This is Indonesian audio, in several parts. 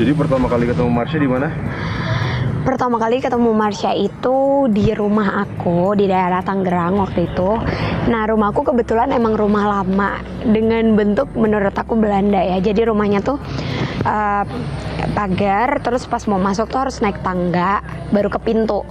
Jadi pertama kali ketemu Marsha di mana? Pertama kali ketemu Marsha itu di rumah aku di daerah Tangerang waktu itu. Nah, rumahku kebetulan emang rumah lama dengan bentuk menurut aku Belanda ya. Jadi rumahnya tuh pagar, terus pas mau masuk tuh harus naik tangga baru ke pintu.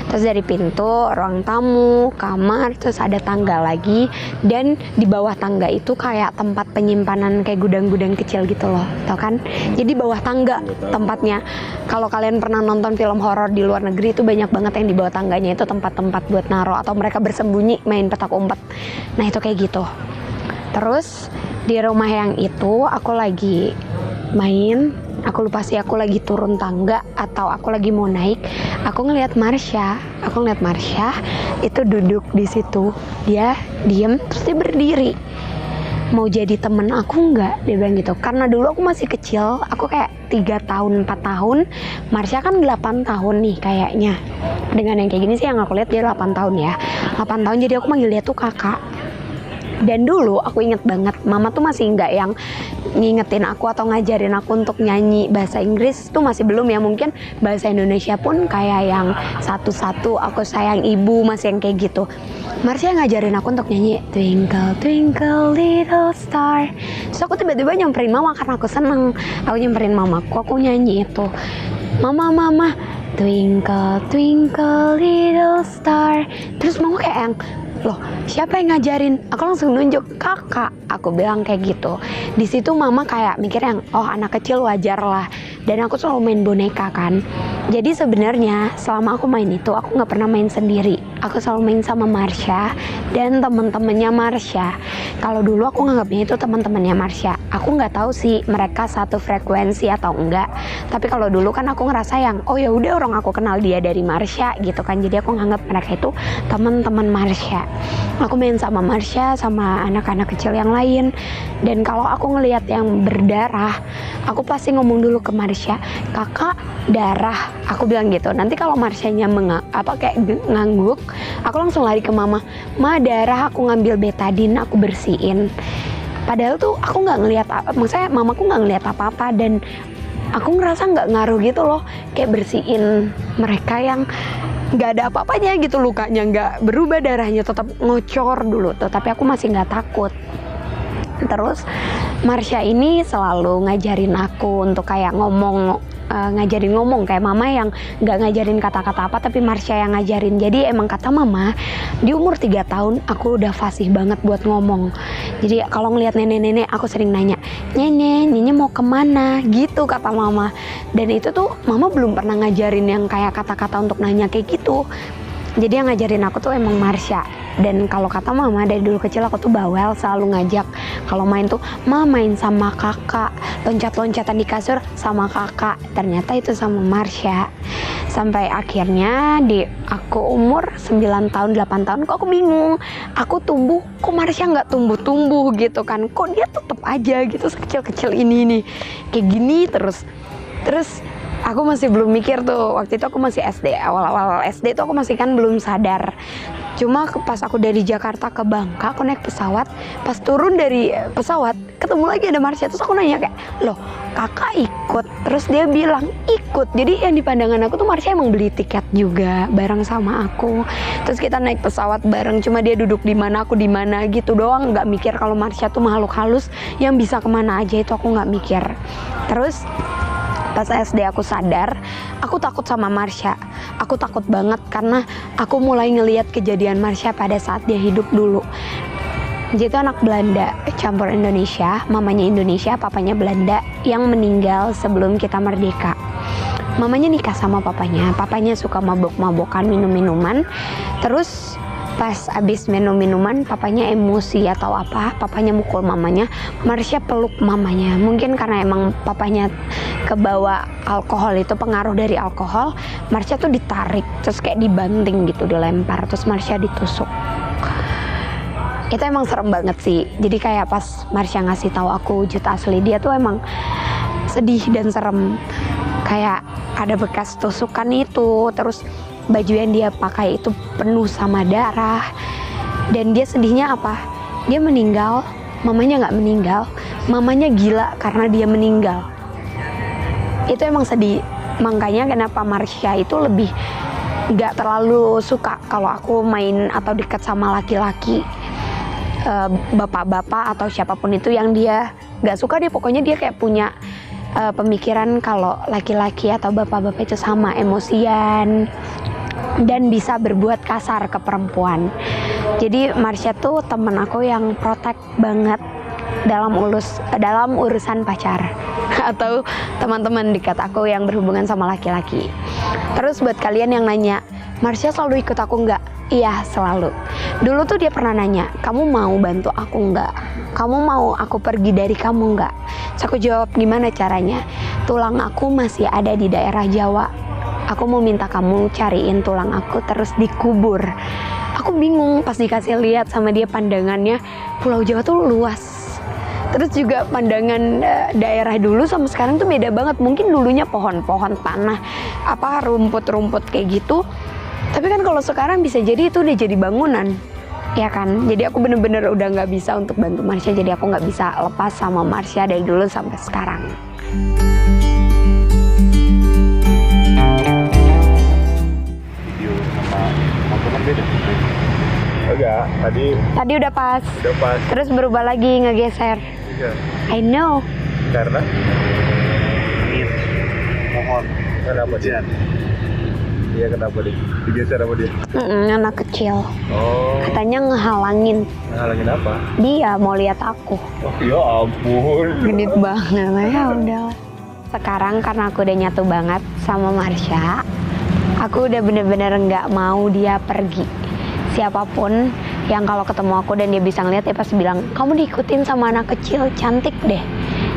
Terus dari pintu ruang tamu, kamar, terus ada tangga lagi, dan di bawah tangga itu kayak tempat penyimpanan kayak gudang-gudang kecil gitu loh, tau kan? Jadi bawah tangga tempatnya. Kalau kalian pernah nonton film horor di luar negeri itu banyak banget yang di bawah tangganya itu tempat-tempat buat naro atau mereka bersembunyi main petak umpet. Nah itu kayak gitu. Terus di rumah yang itu aku lagi main, aku lupa sih aku lagi turun tangga atau aku lagi mau naik. Aku ngeliat Marsha itu duduk di situ. Dia diem terus dia berdiri. Mau jadi temen aku nggak? Dia bilang gitu. Karena dulu aku masih kecil, aku kayak 3 tahun, 4 tahun. Marsha kan 8 tahun nih kayaknya. Dengan yang kayak gini sih yang aku lihat dia 8 tahun ya. 8 tahun jadi aku manggil dia tuh kakak. Dan dulu aku inget banget, mama tuh masih nggak yang ngingetin aku atau ngajarin aku untuk nyanyi bahasa Inggris tuh masih belum ya. Mungkin bahasa Indonesia pun kayak yang satu-satu, aku sayang ibu, masih yang kayak gitu. Marsha ngajarin aku untuk nyanyi Twinkle Twinkle Little Star. Terus aku tiba-tiba nyamperin mama karena aku seneng. Aku nyamperin mamaku, aku nyanyi itu. Mama, Twinkle Twinkle Little Star. Terus mama kayak yang, loh siapa yang ngajarin? Aku langsung nunjuk kakak, aku bilang kayak gitu. Di situ mama kayak mikir yang, oh anak kecil wajar lah. Dan aku selalu main boneka kan. Jadi sebenarnya selama aku main itu aku nggak pernah main sendiri. Aku selalu main sama Marsha dan teman-temannya Marsha. Kalau dulu aku nganggapnya itu teman-temannya Marsha. Aku nggak tahu sih mereka satu frekuensi atau enggak. Tapi kalau dulu kan aku ngerasa yang, oh ya udah orang aku kenal dia dari Marsha gitu kan. Jadi aku nganggap mereka itu teman-teman Marsha. Aku main sama Marsha sama anak-anak kecil yang lain. Dan kalau aku ngelihat yang berdarah, aku pasti ngomong dulu ke Marsha, kakak darah, aku bilang gitu. Nanti kalau Marshanya kayak ngangguk, aku langsung lari ke mama, ma darah, aku ngambil betadine, aku bersihin. Padahal tuh aku nggak ngelihat, maksudnya mamaku nggak ngelihat apa-apa dan aku ngerasa nggak ngaruh gitu loh, kayak bersihin mereka yang nggak ada apa-apanya gitu, lukanya nggak berubah, darahnya tetap ngocor dulu tuh, tapi aku masih nggak takut. Terus Marsha ini selalu ngajarin aku untuk kayak ngajarin ngomong kayak mama yang nggak ngajarin kata-kata apa, tapi Marsha yang ngajarin. Jadi emang kata mama di umur 3 tahun aku udah fasih banget buat ngomong. Jadi kalau ngelihat nenek-nenek aku sering nanya, nenek mau kemana gitu kata mama. Dan itu tuh mama belum pernah ngajarin yang kayak kata-kata untuk nanya kayak gitu. Jadi yang ngajarin aku tuh emang Marsha. Dan kalau kata mama dari dulu kecil aku tuh bawel, selalu ngajak kalau main tuh, ma main sama kakak, loncat-loncatan di kasur sama kakak. Ternyata itu sama Marsha. Sampai akhirnya aku umur 9 tahun, 8 tahun kok aku bingung. Aku tumbuh, kok Marsha nggak tumbuh-tumbuh gitu kan. Kok dia tetap aja gitu sekecil-kecil ini nih. Kayak gini terus. Aku masih belum mikir tuh, waktu itu aku masih SD, awal-awal SD tuh aku masih kan belum sadar. Cuma pas aku dari Jakarta ke Bangka, aku naik pesawat, pas turun dari pesawat ketemu lagi ada Marsha. Terus aku nanya kayak, loh kakak ikut? Terus dia bilang ikut. Jadi yang di pandangan aku tuh Marsha emang beli tiket juga bareng sama aku. Terus kita naik pesawat bareng, cuma dia duduk di mana aku di mana gitu doang, nggak mikir kalau Marsha tuh makhluk halus yang bisa kemana aja, itu aku nggak mikir. Terus pas SD aku sadar, aku takut sama Marsha. Aku takut banget karena aku mulai ngelihat kejadian Marsha pada saat dia hidup dulu. Dia itu anak Belanda, campur Indonesia, mamanya Indonesia, papanya Belanda yang meninggal sebelum kita merdeka. Mamanya nikah sama papanya suka mabok-mabokan, minum-minuman. Terus pas abis minum minuman papanya emosi atau apa, papanya mukul mamanya. Marsha peluk mamanya, mungkin karena emang papanya kebawa alkohol, itu pengaruh dari alkohol. Marsha tuh ditarik terus kayak dibanting gitu, dilempar, terus Marsha ditusuk. Itu emang serem banget sih. Jadi kayak pas Marsha ngasih tahu aku wujud asli dia tuh emang sedih dan serem. Kayak ada bekas tusukan itu, terus baju yang dia pakai itu penuh sama darah. Dan dia sedihnya apa? Dia meninggal, mamanya nggak meninggal. Mamanya gila karena dia meninggal. itu emang sedih. Makanya kenapa Marsha itu lebih nggak terlalu suka kalau aku main atau dekat sama laki-laki, bapak-bapak atau siapapun itu yang dia nggak suka. Dia pokoknya dia kayak punya pemikiran kalau laki-laki atau bapak-bapak itu sama emosian dan bisa berbuat kasar ke perempuan. Jadi Marsha tuh temen aku yang protect banget dalam urusan pacar atau teman-teman dekat aku yang berhubungan sama laki-laki. Terus buat kalian yang nanya, Marsha selalu ikut aku nggak? Iya, selalu. Dulu tuh dia pernah nanya, kamu mau bantu aku nggak? Kamu mau aku pergi dari kamu nggak? Terus aku jawab, gimana caranya? Tulang aku masih ada di daerah Jawa. Aku mau minta kamu cariin tulang aku terus dikubur. Aku bingung pas dikasih lihat sama dia pandangannya, Pulau Jawa tuh luas. Terus juga pandangan daerah dulu sama sekarang tuh beda banget. Mungkin dulunya pohon-pohon, tanah, rumput-rumput kayak gitu. Tapi kan kalau sekarang bisa jadi itu udah jadi bangunan, ya kan? Jadi aku bener-bener udah nggak bisa untuk bantu Marsha. Jadi aku nggak bisa lepas sama Marsha dari dulu sampai sekarang. Video sama foto kan beda. Enggak, tadi udah pas. udah pas. Terus berubah lagi, ngegeser. Iya. I know. Karena mohon. Kenapa dia? Iya, kenapa dia? Digeser sama dia? Anak kecil. Oh. Katanya ngehalangin. Ngalangin apa? Dia mau lihat aku. Oh, ya ampun. Genit banget. Ya udah. Sekarang karena aku udah nyatu banget sama Marsha, aku udah bener-bener nggak mau dia pergi. Siapapun yang kalau ketemu aku dan dia bisa ngeliat, dia pasti bilang, kamu diikutin sama anak kecil, cantik deh.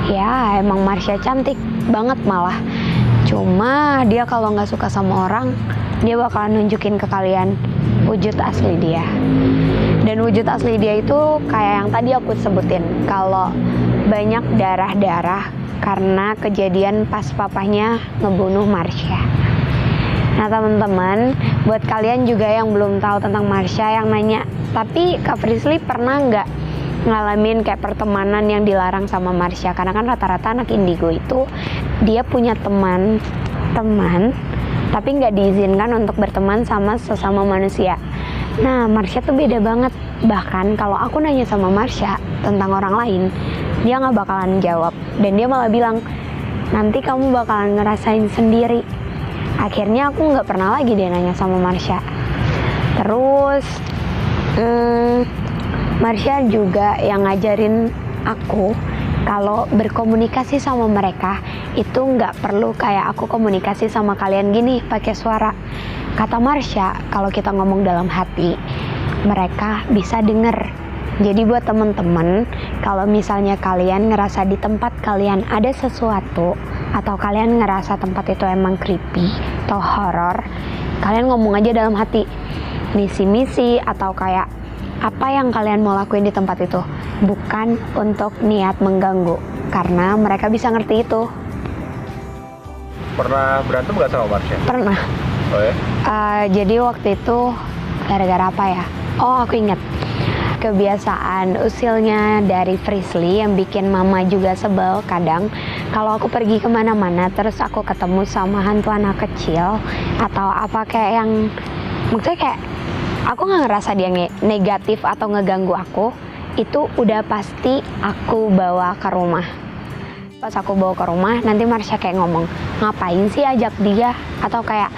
Ya emang Marsha cantik banget malah. Cuma dia kalau nggak suka sama orang, dia bakalan nunjukin ke kalian wujud asli dia. Dan wujud asli dia itu kayak yang tadi aku sebutin, kalau banyak darah-darah karena kejadian pas papahnya ngebunuh Marsha. Nah teman-teman, buat kalian juga yang belum tahu tentang Marsha yang nanya, tapi Kak Frisly pernah nggak ngalamin kayak pertemanan yang dilarang sama Marsha? Karena kan rata-rata anak indigo itu dia punya teman tapi nggak diizinkan untuk berteman sama sesama manusia. Nah Marsha tuh beda banget. Bahkan kalau aku nanya sama Marsha tentang orang lain, dia nggak bakalan jawab. Dan dia malah bilang, nanti kamu bakalan ngerasain sendiri. Akhirnya aku nggak pernah lagi dia nanya sama Marsha. Terus Marsha juga yang ngajarin aku kalau berkomunikasi sama mereka itu nggak perlu kayak aku komunikasi sama kalian gini pakai suara. Kata Marsha, kalau kita ngomong dalam hati, mereka bisa denger. Jadi buat temen-temen, kalau misalnya kalian ngerasa di tempat kalian ada sesuatu, atau kalian ngerasa tempat itu emang creepy atau horor, kalian ngomong aja dalam hati, misi-misi atau kayak apa yang kalian mau lakuin di tempat itu, bukan untuk niat mengganggu, karena mereka bisa ngerti itu. Pernah berantem nggak sama Marsha? Pernah. Oh ya? Jadi waktu itu gara-gara apa ya? Oh aku ingat, kebiasaan usilnya dari Frisly yang bikin mama juga sebel. Kadang kalau aku pergi kemana-mana terus aku ketemu sama hantu anak kecil atau apa kayak yang, maksudnya kayak aku nggak ngerasa dia negatif atau ngeganggu aku, itu udah pasti aku bawa ke rumah. Pas aku bawa ke rumah, nanti Marsha kayak ngomong, ngapain sih ajak dia? Atau kayak,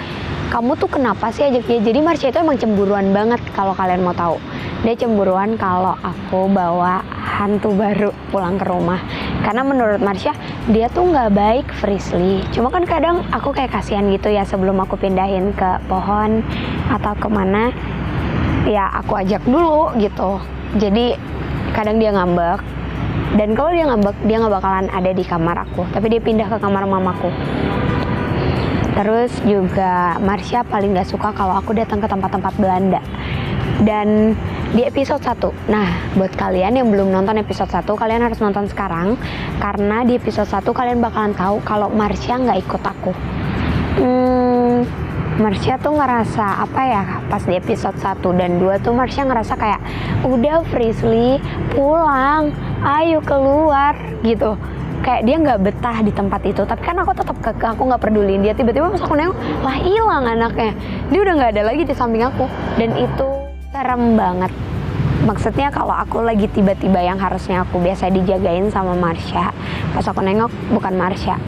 kamu tuh kenapa sih ajak dia? Jadi Marsha itu emang cemburuan banget kalau kalian mau tahu. Dia cemburuan kalau aku bawa hantu baru pulang ke rumah. Karena menurut Marsha, dia tuh nggak baik Frisly. Cuma kan kadang aku kayak kasihan gitu ya, sebelum aku pindahin ke pohon atau kemana, ya aku ajak dulu gitu. Jadi kadang dia ngambek. Dan kalau dia ngambek, dia nggak bakalan ada di kamar aku, tapi dia pindah ke kamar mamaku. Terus juga Marsha paling gak suka kalau aku datang ke tempat-tempat Belanda. Dan di episode 1, nah buat kalian yang belum nonton episode 1, kalian harus nonton sekarang. Karena di episode 1 kalian bakalan tahu kalau Marsha gak ikut aku. Marsha tuh ngerasa apa ya, pas di episode 1 dan 2 tuh Marsha ngerasa kayak, udah Frisly pulang, ayo keluar gitu. kayak dia nggak betah di tempat itu, tapi kan aku tetap kekeh, aku nggak peduliin dia. Tiba-tiba pas aku nengok, lah hilang anaknya, dia udah nggak ada lagi di samping aku, dan itu serem banget. Maksudnya kalau aku lagi tiba-tiba yang harusnya aku biasa dijagain sama Marsha, pas aku nengok bukan Marsha.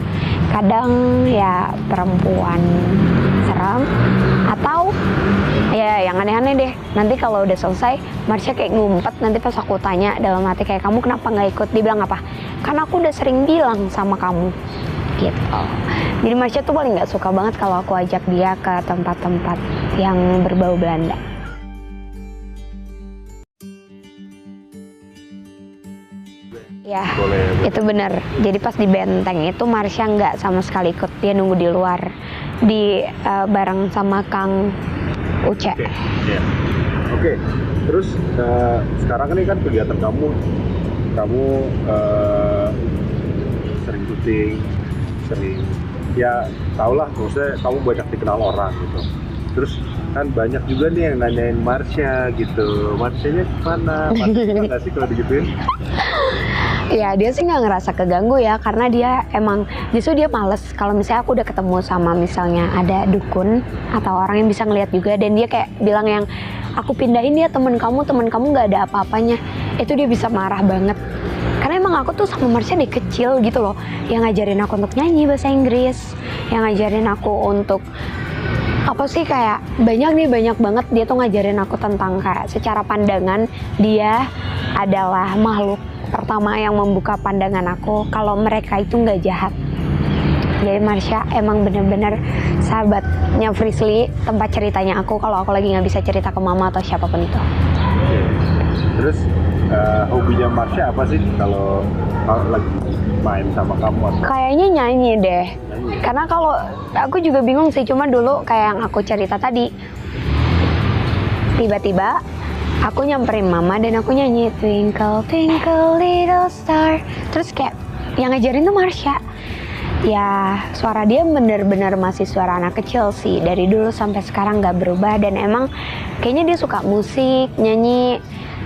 Kadang ya perempuan serem, atau ya yang aneh-aneh deh. Nanti kalau udah selesai Marsha kayak ngumpet, nanti pas aku tanya dalam hati kayak, kamu kenapa nggak ikut? Dia bilang apa? Karena aku udah sering bilang sama kamu gitu. Jadi Marsha tuh paling nggak suka banget kalau aku ajak dia ke tempat-tempat yang berbau Belanda. Ya, boleh. Itu bener. Jadi pas di benteng itu Marsha nggak sama sekali ikut, dia nunggu di luar, bareng sama Kang Uce. Oke. Terus sekarang ini kan kegiatan kamu sering syuting, sering ya tau lah, maksudnya kamu banyak dikenal orang gitu. Terus kan banyak juga nih yang nanyain Marsha gitu, Marshanya kemana? Marsha nggak sih kalau digituin? Ya dia sih nggak ngerasa keganggu ya, karena dia emang justru dia males kalau misalnya aku udah ketemu sama misalnya ada dukun atau orang yang bisa ngeliat juga, dan dia kayak bilang yang aku pindahin ya temen kamu nggak ada apa-apanya, itu dia bisa marah banget. Karena emang aku tuh sama Marsha dari kecil gitu loh, yang ngajarin aku untuk nyanyi bahasa Inggris, yang ngajarin aku untuk apa sih, kayak banyak banget dia tuh ngajarin aku tentang kayak secara pandangan dia adalah makhluk pertama yang membuka pandangan aku kalau mereka itu nggak jahat. Jadi Marsha emang bener-bener sahabatnya Frisly, tempat ceritanya aku kalau aku lagi nggak bisa cerita ke mama atau siapapun itu. Terus hobinya Marsha apa sih kalau lagi main sama kamu? Kayaknya nyanyi deh. Karena kalau aku juga bingung sih, cuma dulu kayak yang aku cerita tadi, tiba-tiba aku nyamperin mama dan aku nyanyi Twinkle Twinkle Little Star. Terus kayak yang ngajarin tuh Marsha. Ya suara dia bener-bener masih suara anak kecil sih, dari dulu sampai sekarang gak berubah. Dan emang kayaknya dia suka musik, nyanyi.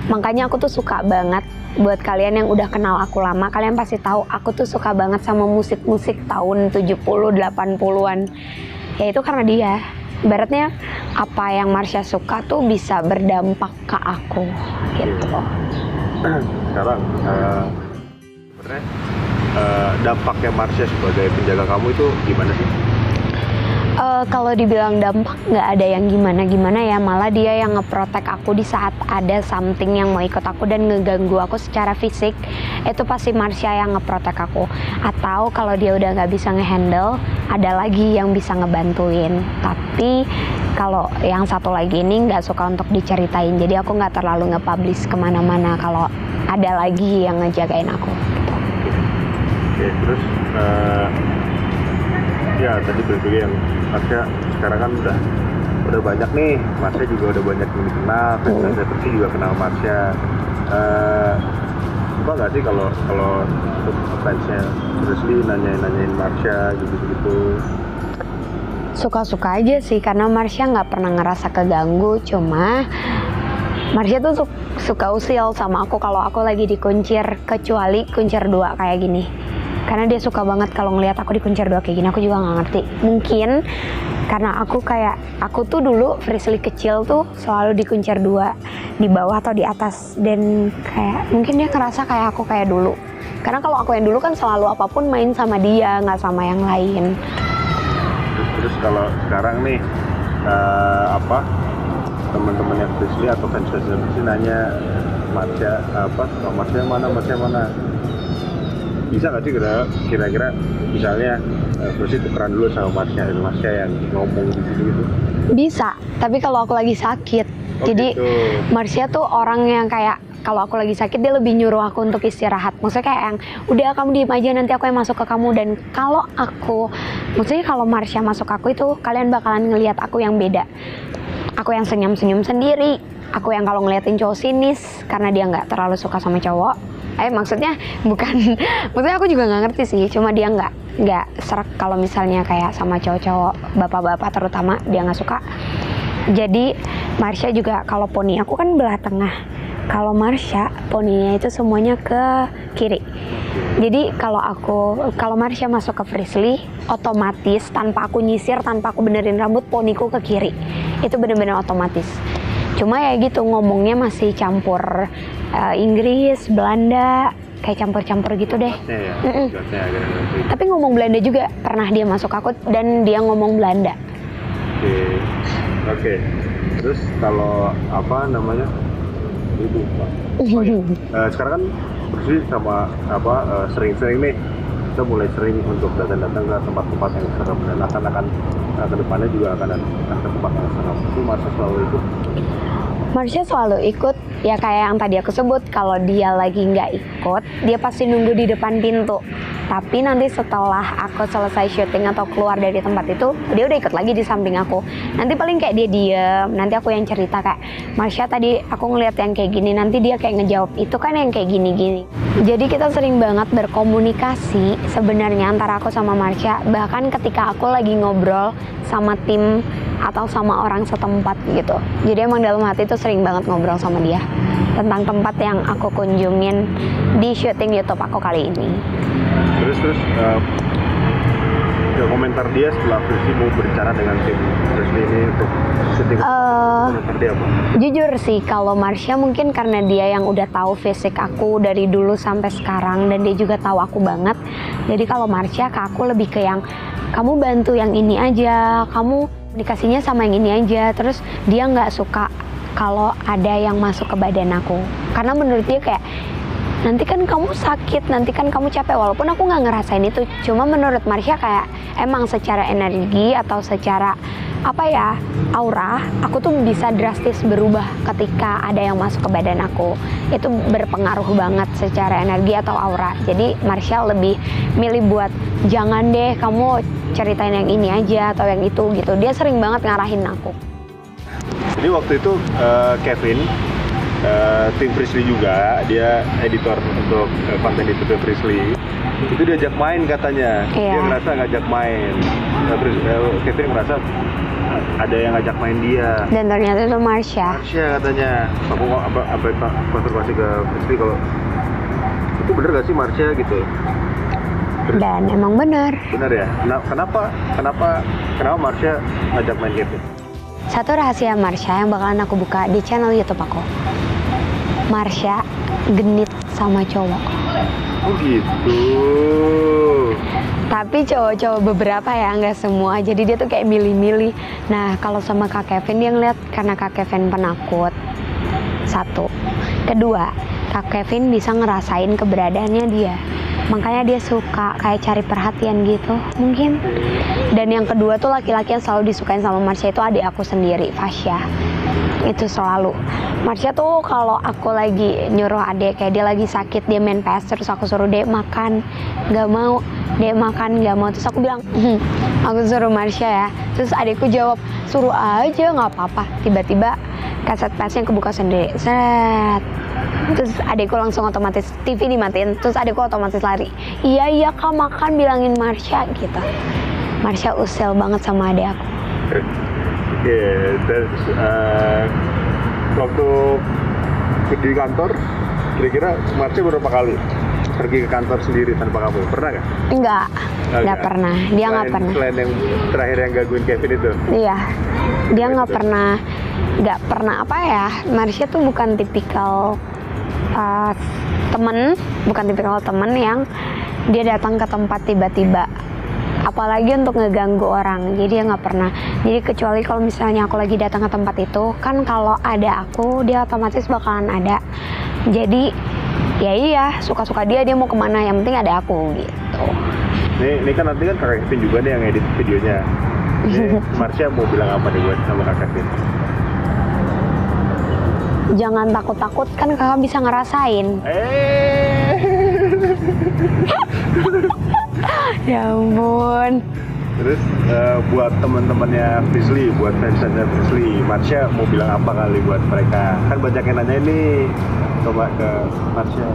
Makanya aku tuh suka banget. Buat kalian yang udah kenal aku lama, kalian pasti tahu aku tuh suka banget sama musik-musik tahun 70-80an. Ya itu karena dia. Ibaratnya apa yang Marsha suka tuh bisa berdampak ke aku gitu. Sekarang sebenarnya dampaknya Marsha sebagai penjaga kamu itu gimana sih? Kalau dibilang dampak nggak ada yang gimana-gimana ya, malah dia yang ngeprotek aku di saat ada something yang mau ikut aku dan ngeganggu aku secara fisik. Itu pasti Marsha yang ngeprotek aku. Atau kalau dia udah nggak bisa ngehandle, ada lagi yang bisa ngebantuin. Tapi kalau yang satu lagi ini nggak suka untuk diceritain, jadi aku nggak terlalu nge-publish kemana-mana kalau ada lagi yang ngejagain aku. Oke, terus ya tadi berbagai yang Marsha sekarang kan udah banyak nih, Marsha juga udah banyak yang dikenal, fans Frisly juga kenal Marsha. Apa nggak sih kalau fansnya Frisly nanyain Marsha gitu? Suka-suka aja sih, karena Marsha nggak pernah ngerasa keganggu. Cuma Marsha tuh suka usil sama aku kalau aku lagi dikuncir, kecuali kuncir 2 kayak gini. Karena dia suka banget kalau ngelihat aku dikuncir 2 kayak gini. Aku juga nggak ngerti. Mungkin karena aku tuh dulu Frisly kecil tuh selalu dikuncir 2, di bawah atau di atas, dan kayak mungkin dia ngerasa kayak aku kayak dulu. Karena kalau aku yang dulu kan selalu apapun main sama dia, nggak sama yang lain. Terus kalau sekarang nih teman-teman yang Frisly atau fans Frisly nanya Marsha Marsha mana? Bisa nggak sih kira-kira misalnya Frisly tukeran dulu sama Marsha yang ngomong gitu? Bisa, tapi kalau aku lagi sakit. Jadi gitu. Marsha tuh orang yang kayak kalau aku lagi sakit dia lebih nyuruh aku untuk istirahat. Maksudnya kayak yang udah kamu diem aja, nanti aku yang masuk ke kamu. Dan kalau Marsha masuk aku itu kalian bakalan ngelihat aku yang beda. Aku yang senyum-senyum sendiri. Aku yang kalau ngeliatin cowok sinis karena dia nggak terlalu suka sama cowok. Maksudnya aku juga nggak ngerti sih. Cuma dia nggak serak kalau misalnya kayak sama cowok-cowok, bapak-bapak terutama dia nggak suka. Jadi Marsha juga kalau poni aku kan belah tengah. Kalau Marsha, poninya itu semuanya ke kiri. Jadi kalau Marsha masuk ke Frizzly, otomatis tanpa aku nyisir, tanpa aku benerin rambut, poniku ke kiri. Itu bener-bener otomatis. Cuma ya gitu, ngomongnya masih campur Inggris, Belanda, kayak campur-campur gitu deh. Tapi ngomong Belanda juga, pernah dia masuk aku dan dia ngomong Belanda. Oke. Terus kalau apa namanya? Itu Pak. Sekarang kan bersih sama sering-sering nih kita mulai sering untuk datang-datang ke tempat-tempat yang serem dan akan kedepannya juga akan ke tempat yang serem. Itu Marsha selalu ikut. Marsha selalu ikut, ya kayak yang tadi aku sebut, kalau dia lagi nggak ikut, dia pasti nunggu di depan pintu. Tapi nanti setelah aku selesai syuting atau keluar dari tempat itu, dia udah ikut lagi di samping aku. Nanti paling kayak dia diem, nanti aku yang cerita kayak, Marsha tadi aku ngeliat yang kayak gini, nanti dia kayak ngejawab, itu kan yang kayak gini-gini. Jadi kita sering banget berkomunikasi sebenarnya antara aku sama Marsha, bahkan ketika aku lagi ngobrol sama tim atau sama orang setempat gitu. Jadi emang dalam hati itu sering banget ngobrol sama dia tentang tempat yang aku kunjungin di syuting YouTube aku kali ini. Terus komentar dia setelah Frizzly mau berbicara dengan tim Frizzly ini untuk syuting, komentar dia apa? Jujur sih, kalau Marsha mungkin karena dia yang udah tahu fisik aku dari dulu sampai sekarang dan dia juga tahu aku banget. Jadi kalau Marsha ke aku lebih ke yang, kamu bantu yang ini aja, kamu komunikasinya sama yang ini aja. Terus dia nggak suka kalau ada yang masuk ke badan aku, karena menurut dia kayak, nanti kan kamu sakit, nanti kan kamu capek. Walaupun aku nggak ngerasain itu, cuma menurut Marsha kayak emang secara energi atau secara aura, aku tuh bisa drastis berubah ketika ada yang masuk ke badan aku. Itu berpengaruh banget secara energi atau aura. Jadi Marsha lebih milih buat, jangan deh kamu ceritain yang ini aja atau yang itu gitu. Dia sering banget ngarahin aku. Jadi waktu itu Kevin, tim Frizzly juga, dia editor untuk konten itu tim Frizzly. Itu diajak main katanya. Dia ngerasa ngajak main. Kevin ngerasa ada yang ngajak main dia. Dan ternyata itu Marsha. Marsha katanya. Aku konfirmasi ke Frizzly kalau itu bener gak sih Marsha gitu. Dan emang bener. Bener ya. Kenapa Marsha ngajak main Kevin? Satu rahasia Marsha yang bakalan aku buka di channel YouTube aku. Marsha genit sama cowok. Oh gitu. Tapi cowok-cowok beberapa ya, nggak semua. Jadi dia tuh kayak milih-milih. Nah kalau sama Kak Kevin dia ngeliat karena Kak Kevin penakut. Satu. Kedua, Kak Kevin bisa ngerasain keberadaannya dia. Makanya dia suka kayak cari perhatian gitu mungkin. Dan yang kedua tuh laki-laki yang selalu disukain sama Marsha itu adik aku sendiri, Fasya. Itu selalu. Marsha tuh kalau aku lagi nyuruh adik, kayak dia lagi sakit, dia main PS, terus aku suruh Dek makan, nggak mau. Dek makan, nggak mau. Terus aku bilang, aku suruh Marsha ya. Terus adikku jawab, suruh aja nggak apa-apa. Tiba-tiba kaset PS-nya kebuka sendiri. Seret. Terus adikku langsung otomatis TV dimatiin. Terus adikku otomatis lari. Iya Kak, makan, bilangin Marsha gitu. Marsha usil banget sama adik aku. Oke, terus waktu di kantor, kira-kira Marsha berapa kali pergi ke kantor sendiri tanpa kamu? Pernah nggak? Nggak pernah. Dia nggak pernah. Selain yang terakhir yang gangguin Kevin itu? Iya, dia nggak pernah Marsha tuh bukan tipikal temen yang dia datang ke tempat tiba-tiba, apalagi untuk ngeganggu orang. Jadi dia nggak pernah. Jadi kecuali kalau misalnya aku lagi datang ke tempat itu, kan kalau ada aku dia otomatis bakalan ada. Jadi ya iya, suka-suka dia mau kemana, yang penting ada aku gitu. Ini kan nanti kan Kak Kevin juga nih yang edit videonya. Ini Marsha mau bilang apa nih buat sama Kak Kevin? Jangan takut-takut, kan kakak bisa ngerasain. Ya ampun. Terus buat teman-temannya Frizzly, buat fansnya Frizzly, Marsha mau bilang apa kali buat mereka? Kan banyak yang nanya ini, coba ke Marsha.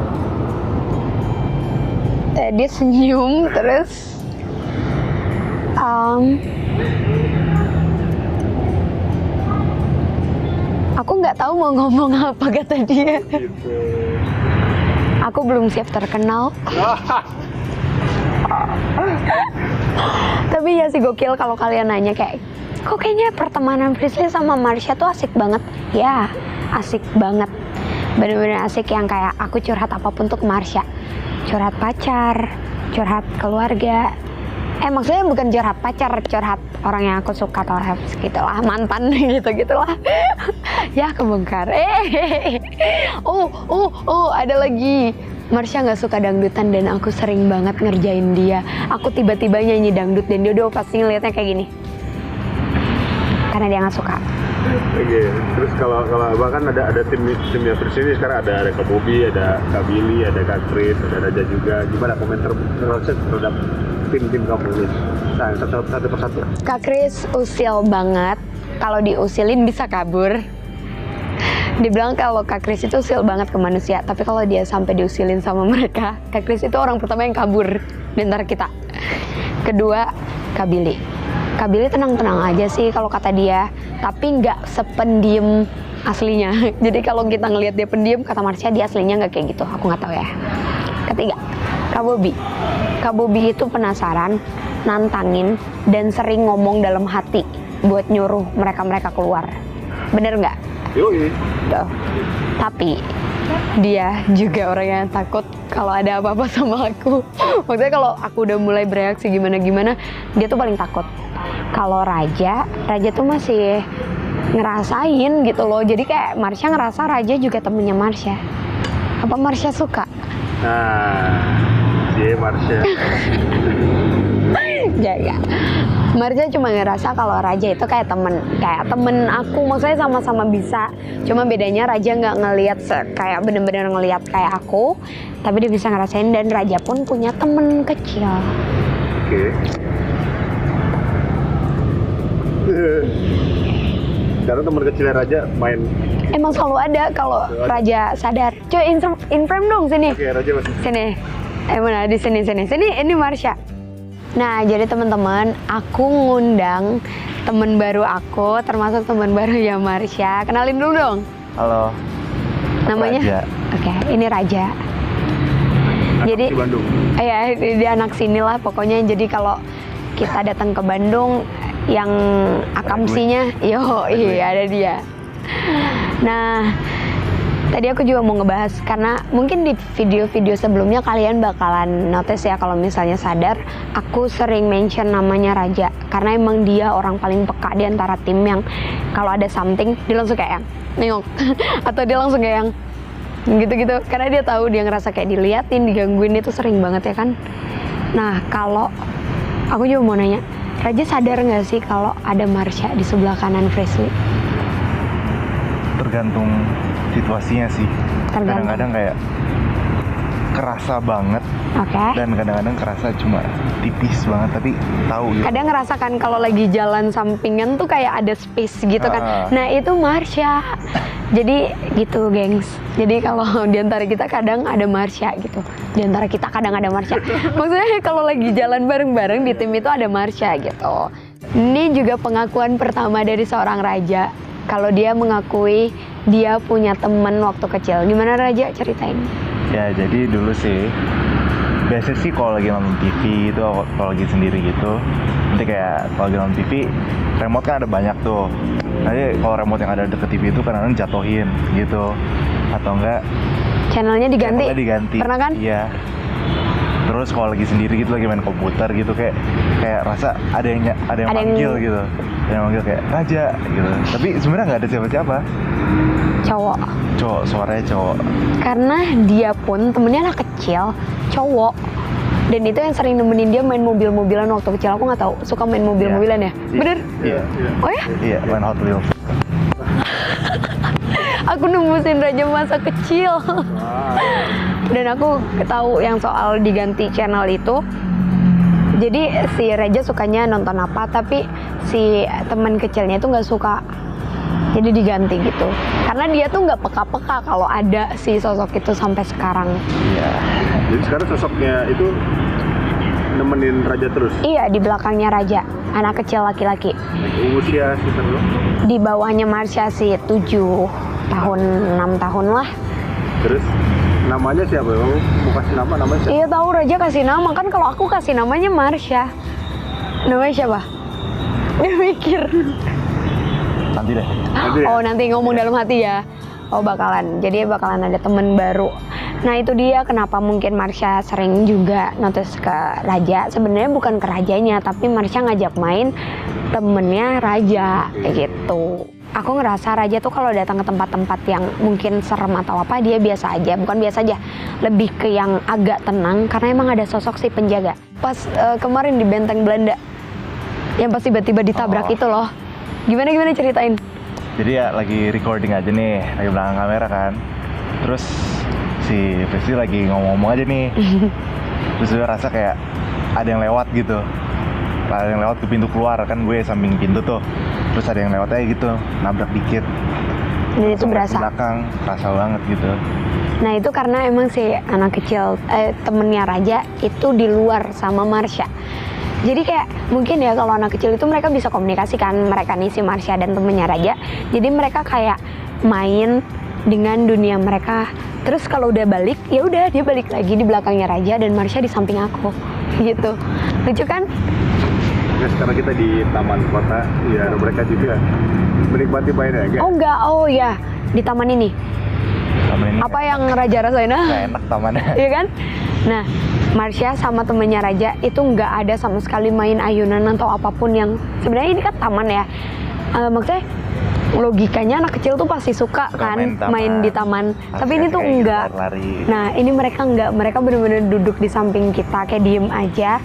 Dia senyum terus. Aku nggak tahu mau ngomong apa, kata dia. Gitu. Aku belum siap terkenal. Tapi ya sih gokil kalau kalian nanya kayak, kok kayaknya pertemanan Frisly sama Marsha tuh asik banget. Ya, asik banget. Bener-bener asik yang kayak aku curhat apapun tuh ke Marsha. Curhat pacar, curhat keluarga. Maksudnya bukan curhat pacar, curhat orang yang aku suka atau gitulah, mantan gitu-gitulah. Ya kebongkar. Ada lagi. Marsha nggak suka dangdutan dan aku sering banget ngerjain dia. Aku tiba-tiba nyanyi dangdut dan dia udah pasti ngeliatnya kayak gini. Karena dia nggak suka. Oke, terus kalau bahkan ada timnya Frisly sekarang ada Kak Bobby, ada Kak Billy, ada Kak Chris, ada Raja juga. Gimana komentar terhadap tim kamu nih? Nah, satu persatu. Kak Chris usil banget. Kalau diusilin bisa kabur. Dibilang kalau Kak Chris itu usil banget ke manusia, tapi kalau dia sampai diusilin sama mereka, Kak Chris itu orang pertama yang kabur di antara kita. Kedua, Kak Billy. Kak Billy tenang-tenang aja sih kalau kata dia, tapi nggak sependiam aslinya. Jadi kalau kita ngelihat dia pendiam, kata Marsha dia aslinya nggak kayak gitu. Aku nggak tahu ya. Ketiga, Kak Bobby. Kak Bobby itu penasaran, nantangin, dan sering ngomong dalam hati buat nyuruh mereka keluar. Bener nggak? Yoi. Tuh. Tapi dia juga orang yang takut kalau ada apa-apa sama aku. Maksudnya kalau aku udah mulai bereaksi gimana-gimana, dia tuh paling takut. Kalau Raja tuh masih ngerasain gitu loh. Jadi kayak Marsha ngerasa Raja juga temennya Marsha. Apa Marsha suka? Nah, dia Marsha. Jaga. Marsha cuma ngerasa kalau Raja itu kayak temen aku, maksudnya sama-sama bisa. Cuma bedanya Raja nggak ngelihat kayak bener-bener ngelihat kayak aku, tapi dia bisa ngerasain. Dan Raja pun punya temen kecil. Oke. Karena teman kecilnya Raja main. Emang selalu ada kalau Raja sadar. Coy, in frame dong sini. Oke, Raja masih. Sini. Mana di sini. Ini Marsha. Nah, jadi teman-teman, aku ngundang teman baru aku, termasuk teman baru ya Marsha. Kenalin dulu dong. Halo. Namanya? Raja. Oke, ini Raja. Jadi di Bandung. Iya, dia anak sini lah pokoknya. Jadi kalau kita datang ke Bandung, yang akamsinya, ada dia. Nah, tadi aku juga mau ngebahas, karena mungkin di video-video sebelumnya kalian bakalan notice ya kalau misalnya sadar, aku sering mention namanya Raja. Karena emang dia orang paling peka di antara tim yang kalau ada something, dia langsung kayak yang nengok. Atau dia langsung kayak yang gitu-gitu. Karena dia tahu, dia ngerasa kayak diliatin, digangguin, itu sering banget ya kan. Nah, kalau aku juga mau nanya, Raja sadar nggak sih kalau ada Marsha di sebelah kanan Frisly? Tergantung situasinya sih. Kadang-kadang kayak kerasa banget. Oke. Dan kadang-kadang kerasa cuma tipis banget, tapi tahu gitu. Kadang ngerasakan kalau lagi jalan sampingan tuh kayak ada space gitu kan. Nah, itu Marsha. Jadi gitu, gengs. Jadi kalau di antara kita kadang ada Marsha gitu. Di antara kita kadang ada Marsha. Maksudnya kalau lagi jalan bareng-bareng di tim itu ada Marsha gitu. Ini juga pengakuan pertama dari seorang Raja. Kalau dia mengakui dia punya teman waktu kecil. Gimana Raja, ceritain? Ya, jadi dulu sih biasanya sih kalau lagi nonton TV itu, kalau lagi sendiri gitu, nanti kayak kalau lagi nonton TV, remote kan ada banyak tuh. Nanti kalau remote yang ada deket TV itu kadang-kadang jatuhin gitu, atau enggak Channelnya diganti? Pernah kan? Iya. Terus kalau lagi sendiri gitu, lagi main komputer gitu, kayak rasa ada yang manggil gitu, ada yang manggil kayak Raja gitu. Tapi sebenarnya nggak ada siapa-siapa. Cowok, suaranya cowok. karena dia pun temennya anak kecil, cowok, dan itu yang sering nemenin dia main mobil-mobilan waktu kecil. Aku nggak tahu, suka main mobil-mobilan ya? Bener? Iya. Oh ya? Iya, main Hot Wheels. Aku nembusin Raja masa kecil. Dan aku tahu yang soal diganti channel itu. Jadi si Raja sukanya nonton apa, tapi si teman kecilnya itu nggak suka. Jadi diganti gitu. Karena dia tuh nggak peka-peka kalau ada si sosok itu sampai sekarang. Iya. Jadi sekarang sosoknya itu nemenin Raja terus? Iya, di belakangnya Raja, anak kecil laki-laki. Usia sekitar lo? Di bawahnya Marsha sih 7. tahun 6 tahun lah. Terus namanya siapa? Mau kasih nama namanya siapa? Iya tahu, Raja kasih nama kan, kalau aku kasih namanya Marsha. Namanya siapa? Dia mikir. Nanti deh. Nanti ya? Oh nanti ngomong dalam hati ya. Oh bakalan, jadi bakalan ada temen baru. Nah itu dia kenapa mungkin Marsha sering juga notice ke Raja. Sebenarnya bukan ke Rajanya, tapi Marsha ngajak main temennya Raja kayak gitu. Aku ngerasa Raja tuh kalau datang ke tempat-tempat yang mungkin serem atau apa, dia biasa aja. Bukan biasa aja, lebih ke yang agak tenang karena emang ada sosok si penjaga. Pas kemarin di Benteng Belanda, yang pas tiba-tiba ditabrak itu loh. Gimana ceritain? Jadi ya lagi recording aja nih, lagi belakang kamera kan. Terus si Festi lagi ngomong-ngomong aja nih. Terus gue rasa kayak ada yang lewat gitu. Ada yang lewat ke pintu keluar, kan gue samping pintu tuh. Terus ada yang lewat aja gitu, nabrak dikit. Dan itu Langsung berasa. ke belakang, kerasa banget gitu. Nah itu karena emang si anak kecil, temennya Raja itu di luar sama Marsha. Jadi kayak mungkin ya kalau anak kecil itu mereka bisa komunikasi kan, mereka nih si Marsha dan temennya Raja. Jadi mereka kayak main dengan dunia mereka. Terus kalau udah balik, ya udah dia balik lagi di belakangnya Raja dan Marsha di samping aku. Gitu. Lucu kan? Nah, sekarang kita di taman kota, ya mereka juga menikmati mainnya enggak? Oh enggak, oh ya di taman ini. Taman ini Apa yang Raja rasain? nggak enak tamannya. Iya kan? Nah, Marsha sama temennya Raja itu nggak ada sama sekali main ayunan atau apapun yang sebenarnya ini kan taman ya. Maksudnya logikanya anak kecil tuh pasti suka kan main di taman. Tapi ini tuh enggak. Lari. Nah, ini mereka enggak. Mereka bener-bener duduk di samping kita kayak diem aja.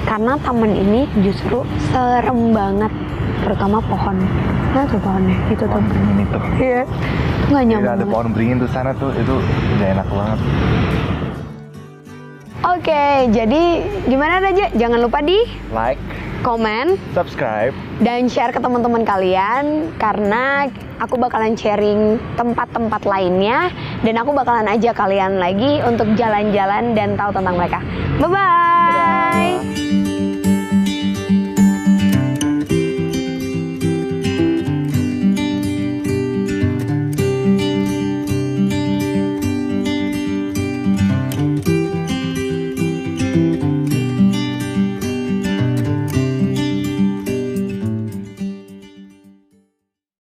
Karena taman ini justru serem banget, terutama pohon. Nah tuh pohonnya, itu tuh. Pohon beringin itu. Iya, nggak Jadi nyambung ada banget. pohon beringin tuh sana tuh, itu udah enak banget. Oke, jadi gimana Raja? Jangan lupa di Like, komen, subscribe. dan share ke teman-teman kalian karena aku bakalan sharing tempat-tempat lainnya dan aku bakalan ajak kalian lagi untuk jalan-jalan dan tahu tentang mereka. Bye-bye!